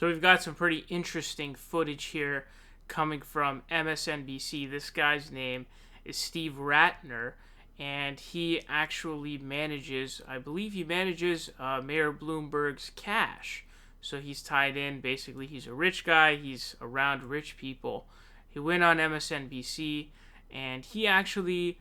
So we've got some pretty interesting footage here coming from MSNBC. This guy's name is Steve Rattner, and he actually manages, I believe he manages Mayor Bloomberg's cash. So he's tied in, basically he's a rich guy, he's around rich people. He went on MSNBC, and he actually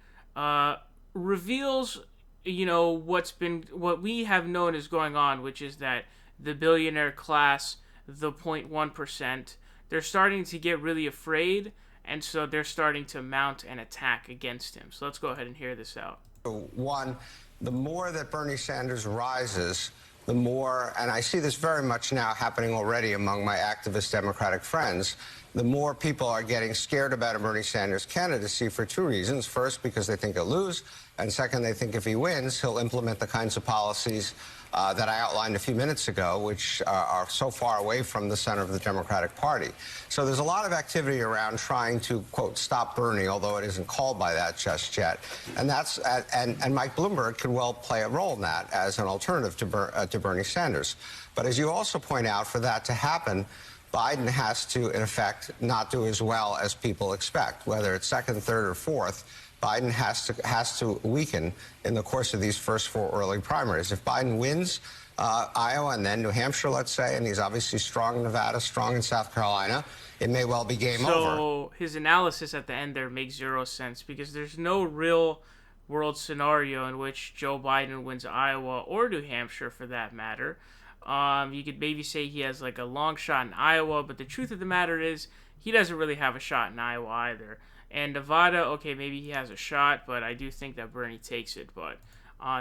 reveals, what we have known is going on, which is that the billionaire class, the 0.1%, they're starting to get really afraid, and so they're starting to mount an attack against him. So let's go ahead and hear this out. One, the more that Bernie Sanders rises, the more, and I see this very much now happening already among my activist Democratic friends, the more people are getting scared about a Bernie Sanders candidacy for two reasons. First, because they think he'll lose, and second, they think if he wins, he'll implement the kinds of policies that I outlined a few minutes ago, which are so far away from the center of the Democratic Party. So there's a lot of activity around trying to, quote, stop Bernie, although it isn't called by that just yet. And that's and Mike Bloomberg could well play a role in that as an alternative to Bernie Sanders. But as you also point out, for that to happen, Biden has to, in effect, not do as well as people expect, whether it's second, third, or fourth. Biden has to weaken in the course of these first four early primaries. If Biden wins Iowa and then New Hampshire, let's say, and he's obviously strong in Nevada, strong in South Carolina, it may well be game over. So his analysis at the end there makes zero sense, because there's no real world scenario in which Joe Biden wins Iowa or New Hampshire, for that matter. You could maybe say he has like a long shot in Iowa, but the truth of the matter is he doesn't really have a shot in Iowa either. And Nevada, okay, maybe he has a shot, but I do think that Bernie takes it. But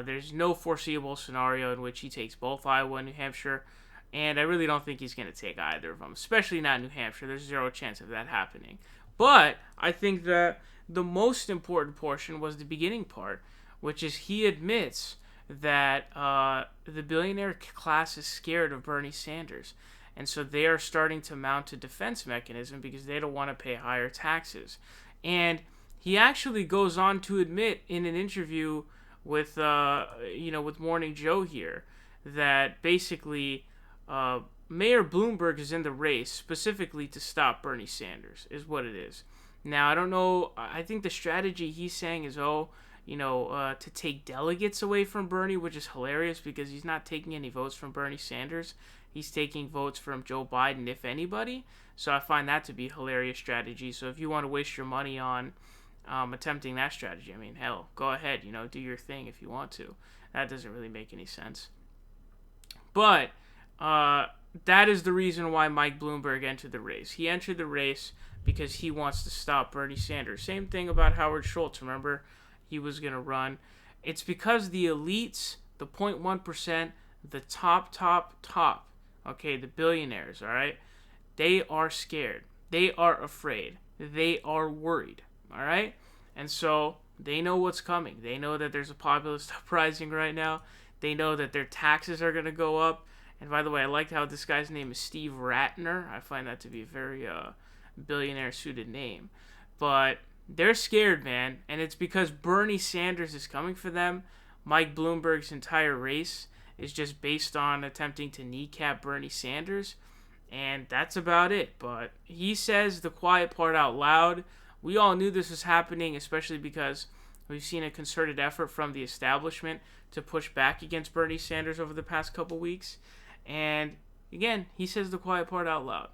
there's no foreseeable scenario in which he takes both Iowa and New Hampshire, and I really don't think he's going to take either of them, especially not New Hampshire. There's zero chance of that happening. But I think that the most important portion was the beginning part, which is he admits that the billionaire class is scared of Bernie Sanders. And so they are starting to mount a defense mechanism because they don't want to pay higher taxes. And he actually goes on to admit in an interview with Morning Joe here that basically Mayor Bloomberg is in the race specifically to stop Bernie Sanders, is what it is. Now, I don't know. I think the strategy he's saying is, to take delegates away from Bernie, which is hilarious because he's not taking any votes from Bernie Sanders. He's taking votes from Joe Biden, if anybody. So I find that to be a hilarious strategy. So if you want to waste your money on attempting that strategy, I mean, hell, go ahead, do your thing if you want to. That doesn't really make any sense. But that is the reason why Mike Bloomberg entered the race. He entered the race because he wants to stop Bernie Sanders. Same thing about Howard Schultz. Remember, he was going to run. It's because the elites, the 0.1%, the top, okay, the billionaires, all right, they are scared. They are afraid. They are worried, all right? And so they know what's coming. They know that there's a populist uprising right now. They know that their taxes are going to go up. And by the way, I liked how this guy's name is Steve Rattner. I find that to be a very billionaire-suited name. But they're scared, man. And it's because Bernie Sanders is coming for them. Mike Bloomberg's entire race is just based on attempting to kneecap Bernie Sanders. And that's about it. But he says the quiet part out loud. We all knew this was happening, especially because we've seen a concerted effort from the establishment to push back against Bernie Sanders over the past couple weeks. And again, he says the quiet part out loud.